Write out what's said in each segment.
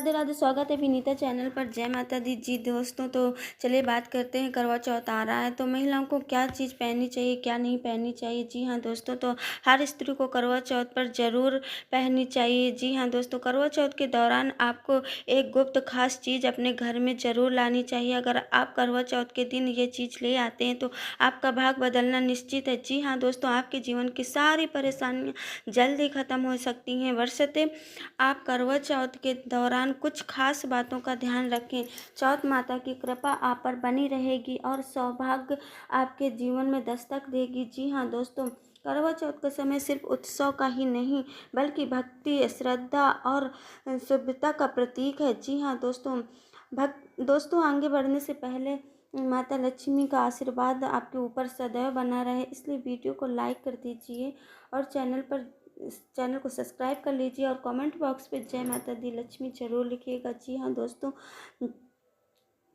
राधे राधे। स्वागत है विनीता चैनल पर। जय माता दी जी दोस्तों। तो चलिए बात करते हैं, करवा चौथ आ रहा है तो महिलाओं को क्या चीज़ पहननी चाहिए, क्या नहीं पहननी चाहिए। जी हाँ दोस्तों, तो हर स्त्री को करवा चौथ पर ज़रूर पहननी चाहिए। जी हाँ दोस्तों, करवा चौथ के दौरान आपको एक गुप्त खास चीज़ अपने घर में ज़रूर लानी चाहिए। अगर आप करवा चौथ के दिन ये चीज़ ले आते हैं तो आपका भाग बदलना निश्चित है। जी हाँ दोस्तों, आपके जीवन की सारी परेशानियाँ जल्दी ख़त्म हो सकती हैं। वरसते आप करवा चौथ के दौरान कुछ खास बातों का ध्यान रखें। चौथ माता की कृपा आप पर बनी रहेगी और सौभाग्य आपके जीवन में दस्तक देगी। जी हाँ दोस्तों, करवा चौथ का समय सिर्फ उत्सव का ही नहीं बल्कि भक्ति, श्रद्धा और शुभता का प्रतीक है। जी हाँ दोस्तों, दोस्तों आगे बढ़ने से पहले माता लक्ष्मी का आशीर्वाद आपके ऊपर सदैव बना रहे, इसलिए वीडियो को लाइक कर दीजिए और चैनल को सब्सक्राइब कर लीजिए और कमेंट बॉक्स पे जय माता दी लक्ष्मी जरूर लिखिएगा। जी हाँ दोस्तों,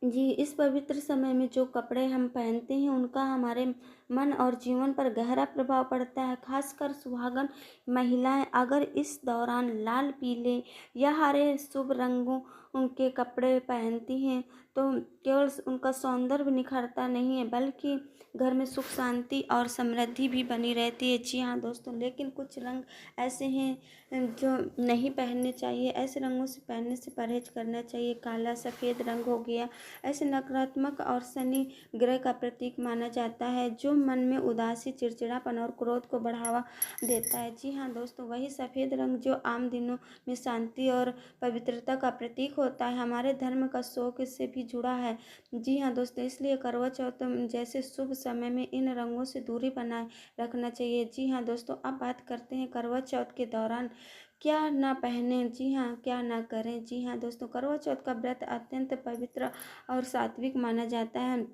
जी इस पवित्र समय में जो कपड़े हम पहनते हैं उनका हमारे मन और जीवन पर गहरा प्रभाव पड़ता है। खासकर सुहागन महिलाएं अगर इस दौरान लाल, पीले या हरे शुभ रंगों उनके कपड़े पहनती हैं तो केवल उनका सौंदर्य निखरता नहीं है बल्कि घर में सुख, शांति और समृद्धि भी बनी रहती है। जी हाँ दोस्तों, लेकिन कुछ रंग ऐसे हैं जो नहीं पहनने चाहिए। ऐसे रंगों से पहनने से परहेज करना चाहिए। काला, सफ़ेद रंग हो गया, ऐसे नकारात्मक और शनि ग्रह का प्रतीक माना जाता है जो मन में उदासी, चिड़चिड़ापन और क्रोध को बढ़ावा देता है। जी हाँ दोस्तों, वही सफ़ेद रंग जो आम दिनों में शांति और पवित्रता का प्रतीक होता है, हमारे धर्म का शौक इससे भी जुड़ा है। जी हाँ दोस्तों, इसलिए करवा चौथ जैसे शुभ समय में इन रंगों से दूरी बनाए रखना चाहिए। जी हाँ दोस्तों, अब बात करते हैं करवा चौथ के दौरान क्या ना पहने। जी हाँ, क्या ना करें। जी हाँ दोस्तों, करवा चौथ का व्रत अत्यंत पवित्र और सात्विक माना जाता है।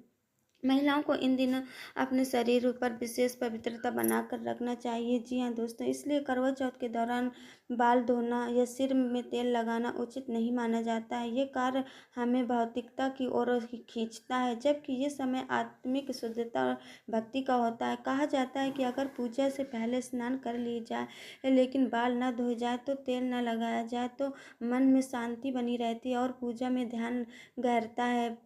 महिलाओं को इन दिनों अपने शरीर पर विशेष पवित्रता बनाकर रखना चाहिए। जी हाँ दोस्तों, इसलिए करवा चौथ के दौरान बाल धोना या सिर में तेल लगाना उचित नहीं माना जाता है। ये कार्य हमें भौतिकता की ओर खींचता है जबकि ये समय आत्मिक शुद्धता और भक्ति का होता है। कहा जाता है कि अगर पूजा से पहले स्नान कर ली जाए लेकिन बाल न धोए जाए तो तेल न लगाया जाए तो मन में शांति बनी रहती है और पूजा में ध्यान गहरता है।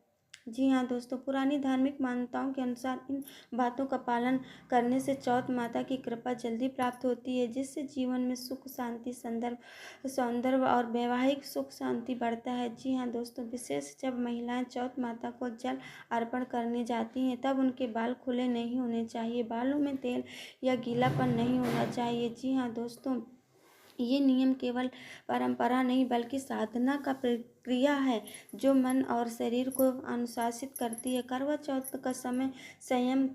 जी हाँ दोस्तों, पुरानी धार्मिक मान्यताओं के अनुसार इन बातों का पालन करने से चौथ माता की कृपा जल्दी प्राप्त होती है जिससे जीवन में सुख, शांति, सौंदर्य और वैवाहिक सुख शांति बढ़ता है। जी हाँ दोस्तों, विशेष जब महिलाएं चौथ माता को जल अर्पण करने जाती हैं तब उनके बाल खुले नहीं होने चाहिए, बालों में तेल या गीलापन नहीं होना चाहिए। जी हाँ दोस्तों, ये नियम केवल परंपरा नहीं बल्कि साधना का प्रक्रिया है जो मन और शरीर को अनुशासित करती है। करवा चौथ का समय संयम,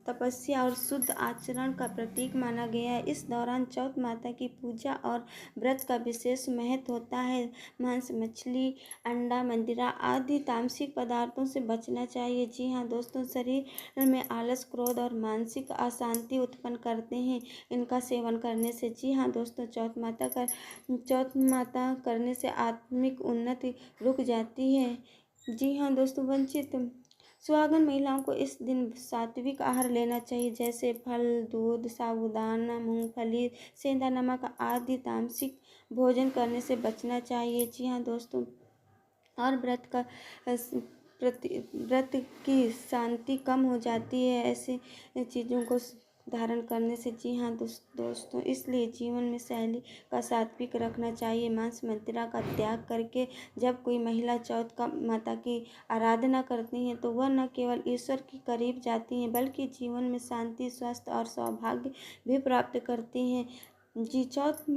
तपस्या और शुद्ध आचरण का प्रतीक माना गया है। इस दौरान चौथ माता की पूजा और व्रत का विशेष महत्व होता है। मांस, मछली, अंडा, मंदिरा आदि तामसिक पदार्थों से बचना चाहिए। जी हाँ दोस्तों, शरीर में आलस, क्रोध और मानसिक अशांति उत्पन्न करते हैं इनका सेवन करने से। जी हाँ दोस्तों, चौथ माता करने से आत्मिक उन्नति रुक जाती है। जी हाँ दोस्तों, वंचित सुहागन महिलाओं को इस दिन सात्विक आहार लेना चाहिए जैसे फल, दूध, साबूदाना, मूंगफली, सेंधा नमक आदि तामसिक भोजन करने से बचना चाहिए। जी हाँ दोस्तों, और व्रत की शांति कम हो जाती है ऐसे चीज़ों को धारण करने से। जी हाँ दोस्तों, इसलिए जीवन में शैली का सात्विक रखना चाहिए। मांस, मदिरा का त्याग करके जब कोई महिला चौथ का माता की आराधना करती हैं तो वह न केवल ईश्वर के करीब जाती हैं बल्कि जीवन में शांति, स्वास्थ्य और सौभाग्य भी प्राप्त करती हैं। जी, चौथ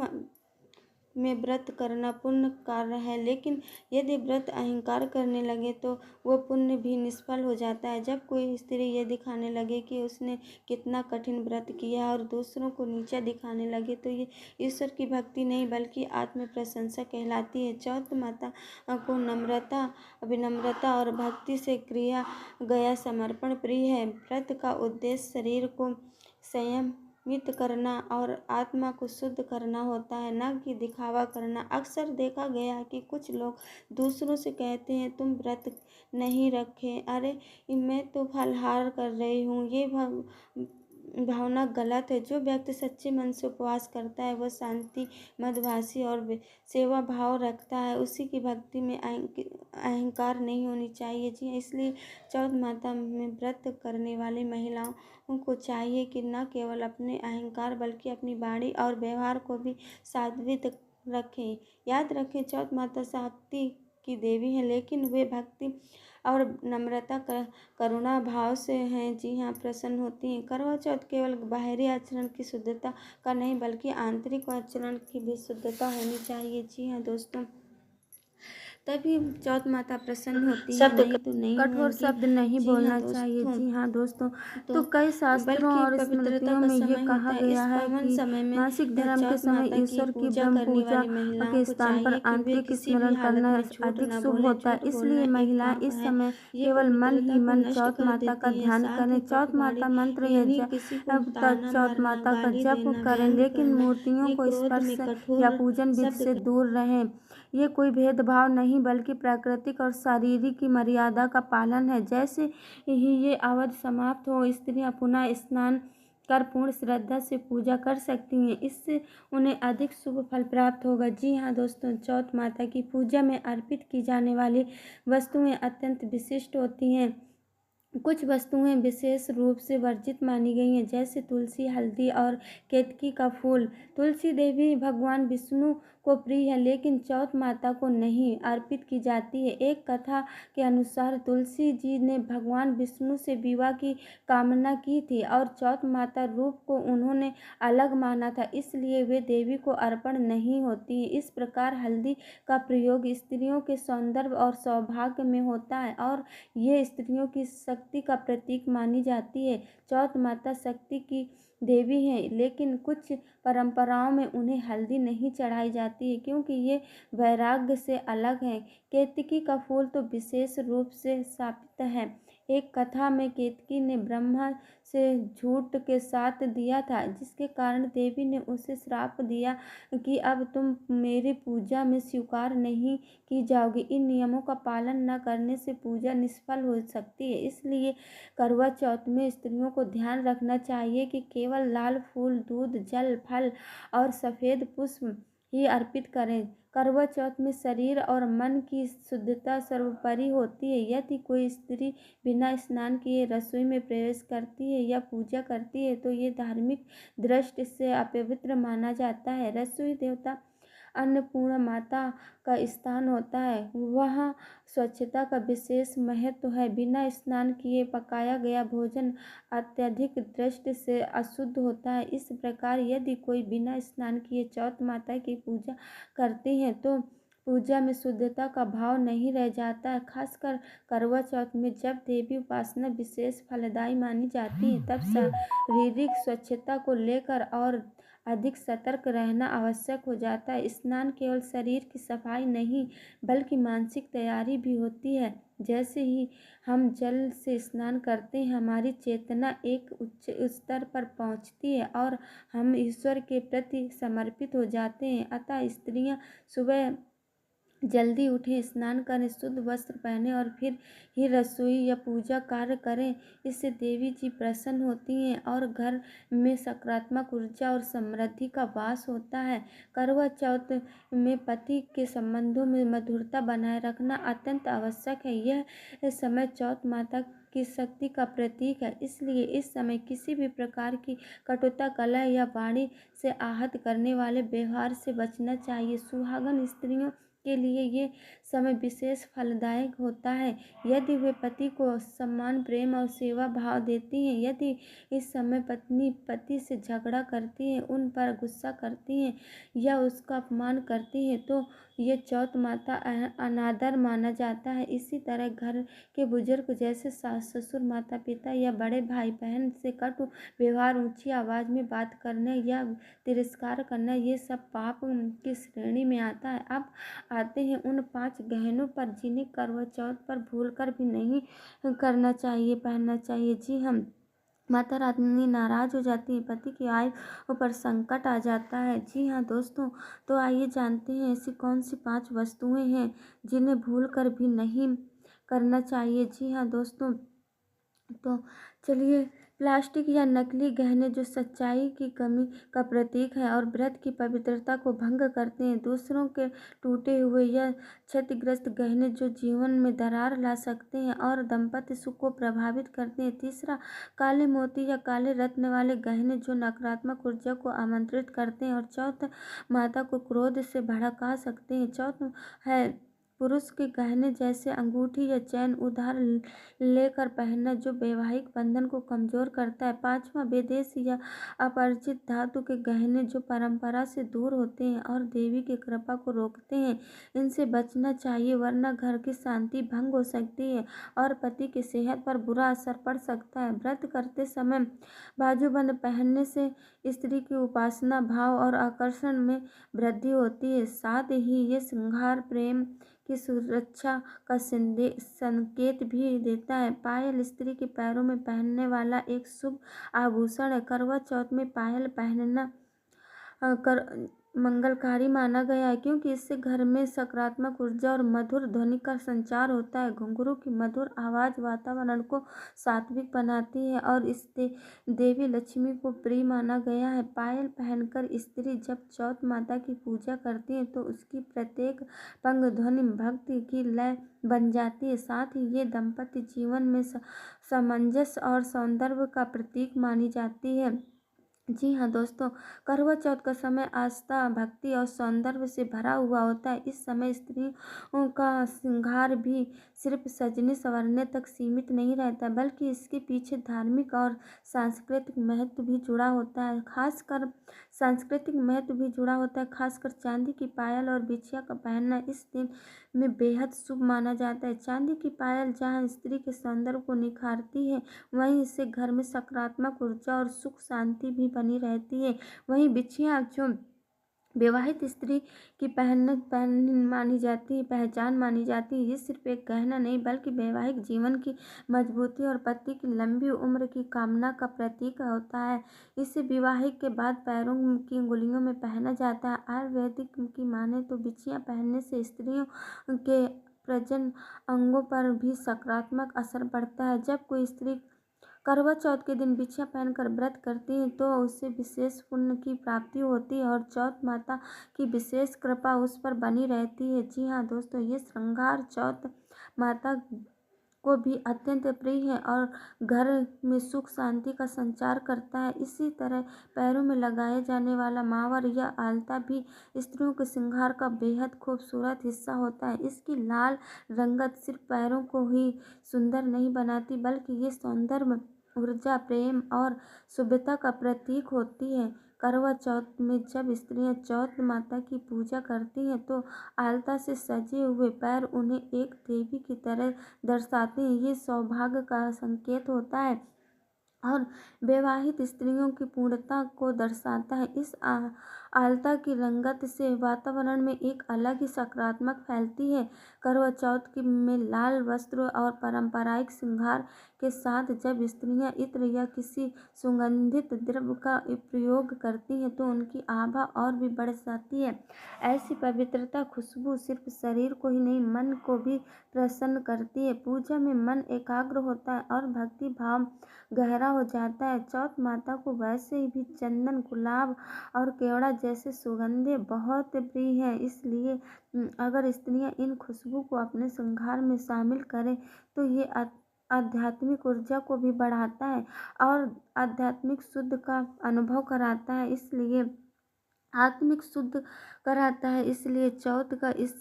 में व्रत करना पुण्य कार्य है लेकिन यदि व्रत अहंकार करने लगे तो वह पुण्य भी निष्फल हो जाता है। जब कोई स्त्री ये दिखाने लगे कि उसने कितना कठिन व्रत किया और दूसरों को नीचा दिखाने लगे तो ये ईश्वर की भक्ति नहीं बल्कि आत्म प्रशंसा कहलाती है। चौथ माता को विनम्रता और भक्ति से किया गया समर्पण प्रिय है। व्रत का उद्देश्य शरीर को संयमित करना और आत्मा को शुद्ध करना होता है, न कि दिखावा करना। अक्सर देखा गया है कि कुछ लोग दूसरों से कहते हैं तुम व्रत नहीं रखे, अरे मैं तो फलाहार कर रही हूँ, ये भावना गलत है। जो व्यक्ति सच्चे मन से उपवास करता है वह शांति, मदभासी और सेवा भाव रखता है। उसी की भक्ति में अहंकार नहीं होनी चाहिए। जी इसलिए चौथ माता में व्रत करने वाली महिलाओं को चाहिए कि न केवल अपने अहंकार बल्कि अपनी वाणी और व्यवहार को भी सात्विक रखें। याद रखें, चौथ माता शक्ति की देवी है, लेकिन वे भक्ति और नम्रता करुणा भाव से हैं। जी हाँ, प्रसन्न होती हैं। करवा चौथ केवल बाहरी आचरण की शुद्धता का नहीं बल्कि आंतरिक आचरण की भी शुद्धता होनी चाहिए। जी हाँ दोस्तों, तभी चौथ माता प्रसन्न होती है, नहीं तो नहीं कठोर होंगी। शब्द नहीं जी बोलना हाँ चाहिए। दोस्तों, जी हाँ दोस्तों, तो कई शास्त्रों बल्कि और पवित्रता स्मृतियों का में ये समय कहा होता है। गया इस है पावन कि समय में मासिक धर्म के चौथ समय माता की ईश्वर की पूजा ब्रह्म करने पूजा वाली महिलाओं के को स्थान पर चाहिए कि वे आंतरिक किसी भी स्मरण हालत करना में झूठ अधिक न शुभ बोले। होता है। झूठ बोलना इसलिए एक महिलाएं पाप इस है। समय ये केवल मन पवित्रता ही को मन नष्ट चौथ कर माता का देती है। ध्यान साथ करें, ही चौथ माता पखवाड़े, मंत्र या यानी किसी को ताना चौथ मारना, माता का गाली जप देना, करें, व्यंग लेकिन करना, मूर्तियों ये को क्रोध में स्पर्श या कठोर पूजन विधि शब्द से दूर रहें। ये कोई भेदभाव नहीं बल्कि प्राकृतिक और शारीरिक की मर्यादा का पालन है। जैसे ही ये अवधि समाप्त हो, स्त्रियां पुनः स्नान कर पूर्ण श्रद्धा से पूजा कर सकती हैं। इससे उन्हें अधिक शुभ फल प्राप्त होगा। जी हाँ दोस्तों, चौथ माता की पूजा में अर्पित की जाने वाली वस्तुएं अत्यंत विशिष्ट होती हैं। कुछ वस्तुएं विशेष रूप से वर्जित मानी गई हैं, जैसे तुलसी, हल्दी और केतकी का फूल। तुलसी देवी भगवान विष्णु को प्रिय है, लेकिन चौथ माता को नहीं अर्पित की जाती है। एक कथा के अनुसार तुलसी जी ने भगवान विष्णु से विवाह की कामना की थी और चौथ माता रूप को उन्होंने अलग माना था, इसलिए वे देवी को अर्पण नहीं होती। इस प्रकार हल्दी का प्रयोग स्त्रियों के सौंदर्य और सौभाग्य में होता है और ये स्त्रियों की शक्ति का प्रतीक मानी जाती है। चौथ माता शक्ति की देवी हैं, लेकिन कुछ परंपराओं में उन्हें हल्दी नहीं चढ़ाई जाती है क्योंकि ये वैराग्य से अलग है। केतकी का फूल तो विशेष रूप से शापित है। एक कथा में केतकी ने ब्रह्मा से झूठ के साथ दिया था, जिसके कारण देवी ने उसे श्राप दिया कि अब तुम मेरी पूजा में स्वीकार नहीं की जाओगी। इन नियमों का पालन न करने से पूजा निष्फल हो सकती है। इसलिए करवा चौथ में स्त्रियों को ध्यान रखना चाहिए कि केवल लाल फूल, दूध, जल, फल और सफ़ेद पुष्प ही अर्पित करें। करवा चौथ में शरीर और मन की शुद्धता सर्वोपरि होती है। यदि कोई स्त्री बिना स्नान किए रसोई में प्रवेश करती है या पूजा करती है तो ये धार्मिक दृष्टि से अपवित्र माना जाता है। रसोई देवता अन्नपूर्णा माता का स्थान होता है, वहाँ स्वच्छता का विशेष महत्व है। बिना स्नान किए पकाया गया भोजन अत्यधिक दृष्टि से अशुद्ध होता है। इस प्रकार यदि कोई बिना स्नान किए चौथ माता की पूजा करती है तो पूजा में शुद्धता का भाव नहीं रह जाता है। खासकर करवा चौथ में जब देवी उपासना विशेष फलदायी मानी जाती है, तब शारीरिक स्वच्छता को लेकर और अधिक सतर्क रहना आवश्यक हो जाता है। स्नान केवल शरीर की सफाई नहीं बल्कि मानसिक तैयारी भी होती है। जैसे ही हम जल से स्नान करते हैं, हमारी चेतना एक उच्च स्तर पर पहुंचती है और हम ईश्वर के प्रति समर्पित हो जाते हैं। अतः स्त्रियां सुबह जल्दी उठें, स्नान करें, शुद्ध वस्त्र पहनें और फिर ही रसोई या पूजा कार्य करें। इससे देवी जी प्रसन्न होती हैं और घर में सकारात्मक ऊर्जा और समृद्धि का वास होता है। करवा चौथ में पति के संबंधों में मधुरता बनाए रखना अत्यंत आवश्यक है। यह समय चौथ माता की शक्ति का प्रतीक है, इसलिए इस समय किसी भी प्रकार की कटुता, कलह या वाणी से आहत करने वाले व्यवहार से बचना चाहिए। सुहागन स्त्रियों के लिए ये समय विशेष फलदायक होता है यदि वे पति को सम्मान, प्रेम और सेवा भाव देती हैं। यदि इस समय पत्नी पति से झगड़ा करती है, उन पर गुस्सा करती हैं या उसका अपमान करती हैं तो ये चौथ माता अनादर माना जाता है। इसी तरह घर के बुजुर्ग जैसे सास, ससुर, माता पिता या बड़े भाई बहन से कटु व्यवहार, ऊंची आवाज़ में बात करना या तिरस्कार करना, ये सब पाप की श्रेणी में आता है। अब आते हैं उन 5 गहनों पर जिन्हें करवा चौथ पर भूलकर भी नहीं करना चाहिए, पहनना चाहिए। जी हम माता रानी नाराज हो जाती है, पति की आयु पर संकट आ जाता है। जी हाँ दोस्तों, तो आइए जानते हैं ऐसी कौन सी 5 वस्तुएं हैं जिन्हें भूलकर भी नहीं करना चाहिए। जी हाँ दोस्तों, तो चलिए प्लास्टिक या नकली गहने जो सच्चाई की कमी का प्रतीक है और व्रत की पवित्रता को भंग करते हैं। दूसरों के टूटे हुए या क्षतिग्रस्त गहने जो जीवन में दरार ला सकते हैं और दाम्पत्य सुख को प्रभावित करते हैं। तीसरा, काले मोती या काले रत्न वाले गहने जो नकारात्मक ऊर्जा को आमंत्रित करते हैं। और चौथा, माता को क्रोध से भड़का सकते हैं। चौथा है पुरुष के गहने जैसे अंगूठी या चैन उधार लेकर पहनना जो वैवाहिक बंधन को कमजोर करता है। पांचवा, विदेशी या अपरिचित धातु के गहने जो परंपरा से दूर होते हैं और देवी की कृपा को रोकते हैं। इनसे बचना चाहिए वरना घर की शांति भंग हो सकती है और पति की सेहत पर बुरा असर पड़ सकता है। व्रत करते समय बाजूबंद पहनने से स्त्री की उपासना भाव और आकर्षण में वृद्धि होती है। साथ ही ये श्रृंगार प्रेम की सुरक्षा का संकेत भी देता है। पायल स्त्री के पैरों में पहनने वाला एक शुभ आभूषण है। करवा चौथ में पायल पहनना मंगलकारी माना गया है क्योंकि इससे घर में सकारात्मक ऊर्जा और मधुर ध्वनि का संचार होता है। घुंघरू की मधुर आवाज़ वातावरण को सात्विक बनाती है और इससे देवी लक्ष्मी को प्रिय माना गया है। पायल पहनकर स्त्री जब चौथ माता की पूजा करती है तो उसकी प्रत्येक पंग ध्वनि भक्ति की लय बन जाती है। साथ ही ये दंपत्ति जीवन में सामंजस्य और सौंदर्य का प्रतीक मानी जाती है। जी हाँ दोस्तों, करवा चौथ का समय आस्था भक्ति और सौंदर्य से भरा हुआ होता है। इस समय स्त्रियों का श्रृंगार भी सिर्फ सजने संवरने तक सीमित नहीं रहता बल्कि इसके पीछे धार्मिक और सांस्कृतिक महत्व भी जुड़ा होता है। खासकर चांदी की पायल और बिछिया का पहनना इस दिन में बेहद शुभ माना जाता है। चांदी की पायल जहाँ स्त्री के सौंदर्य को निखारती है वहीं इससे घर में सकारात्मक ऊर्जा और सुख शांति भी बनी रहती है। वहीं बिछिया जो विवाहित स्त्री की पहचान मानी जाती है। ये सिर्फ एक गहना नहीं बल्कि वैवाहिक जीवन की मजबूती और पति की लंबी उम्र की कामना का प्रतीक होता है। इसे विवाहित के बाद पैरों की अंगुलियों में पहना जाता है। आयुर्वेदिक की माने तो बिछिया पहनने से स्त्रियों के प्रजनन अंगों पर भी सकारात्मक असर पड़ता है। जब कोई स्त्री करवा चौथ के दिन बिछिया पहनकर व्रत करती है तो उसे विशेष पुण्य की प्राप्ति होती है और चौथ माता की विशेष कृपा उस पर बनी रहती है। जी हाँ दोस्तों, ये श्रृंगार चौथ माता को भी अत्यंत प्रिय है और घर में सुख शांति का संचार करता है। इसी तरह पैरों में लगाए जाने वाला मावर या आलता भी स्त्रियों के श्रृंगार का बेहद खूबसूरत हिस्सा होता है। इसकी लाल रंगत सिर्फ पैरों को ही सुंदर नहीं बनाती बल्कि ये सौंदर्य ऊर्जा प्रेम और शुभ्रता का प्रतीक होती है। करवा चौथ में जब स्त्रियां चौथ माता की पूजा करती हैं तो आलता से सजे हुए पैर उन्हें एक देवी की तरह दर्शाते हैं। ये सौभाग्य का संकेत होता है और विवाहित स्त्रियों की पूर्णता को दर्शाता है। इस आलता की रंगत से वातावरण में एक अलग ही सकारात्मक फैलती है। करवा चौथ में लाल वस्त्र और पारंपरिक श्रृंगार के साथ जब स्त्रियां इत्र या किसी सुगंधित द्रव्य का प्रयोग करती हैं तो उनकी आभा और भी बढ़ जाती है। ऐसी पवित्रता खुशबू सिर्फ शरीर को ही नहीं मन को भी प्रसन्न करती है। पूजा में मन एकाग्र होता है और भक्ति भाव गहरा हो जाता है। चौथ माता को वैसे ही भी चंदन गुलाब और केवड़ा जैसे सुगंधें बहुत प्रिय हैं। इसलिए अगर स्त्रियां इन खुशबू को अपने श्रृंगार में शामिल करें तो ये आध्यात्मिक ऊर्जा को भी बढ़ाता है और आध्यात्मिक शुद्ध का अनुभव कराता है। इसलिए चौथ का इस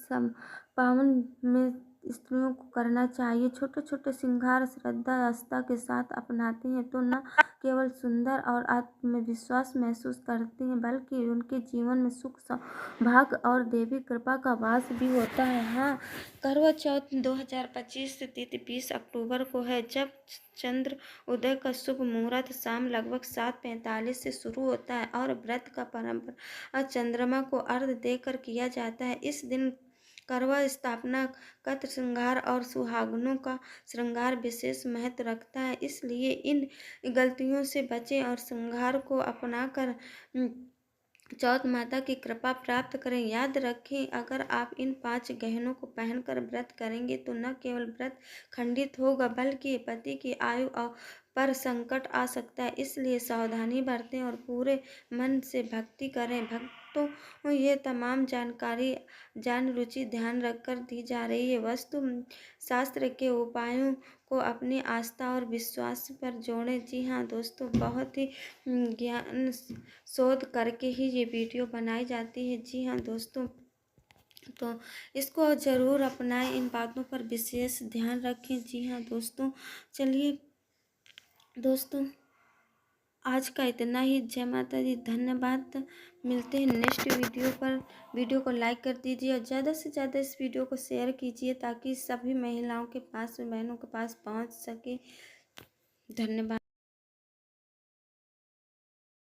पावन में स्त्रियों को करना चाहिए। छोटे छोटे श्रृंगार श्रद्धा आस्था के साथ अपनाते हैं तो न केवल सुंदर और आत्मविश्वास महसूस करते हैं बल्कि उनके जीवन में सुख सौभाग्य और देवी कृपा का वास भी होता है। हाँ, करवा चौथ 2025 तिथि 20 अक्टूबर को है जब चंद्र उदय का शुभ मुहूर्त शाम लगभग 7:45 से शुरू होता है और व्रत का परंपरा चंद्रमा को अर्घ्य देकर किया जाता है। इस दिन करवा स्थापना कत्र श्रृंगार और सुहागनों का श्रृंगार विशेष महत्व रखता है। इसलिए इन गलतियों से बचें और श्रृंगार को अपनाकर चौथ माता की कृपा प्राप्त करें। याद रखें, अगर आप इन 5 गहनों को पहनकर व्रत करेंगे तो न केवल व्रत खंडित होगा बल्कि पति की आयु पर संकट आ सकता है। इसलिए सावधानी बरतें और पूरे मन से भक्ति करें। भक्तों, ये तमाम जानकारी जान रुचि ध्यान रखकर दी जा रही है। वास्तु शास्त्र के उपायों को अपनी आस्था और विश्वास पर जोड़ें। जी हाँ दोस्तों, बहुत ही ज्ञान शोध करके ही ये वीडियो बनाई जाती है। जी हाँ दोस्तों, तो इसको ज़रूर अपनाएं, इन बातों पर विशेष ध्यान रखें। जी हाँ दोस्तों, चलिए दोस्तों, आज का इतना ही। जय माता दी, धन्यवाद। मिलते हैं नेक्स्ट वीडियो पर। वीडियो को लाइक कर दीजिए और ज़्यादा से ज़्यादा इस वीडियो को शेयर कीजिए ताकि सभी महिलाओं के पास, बहनों के पास पहुंच सके। धन्यवाद।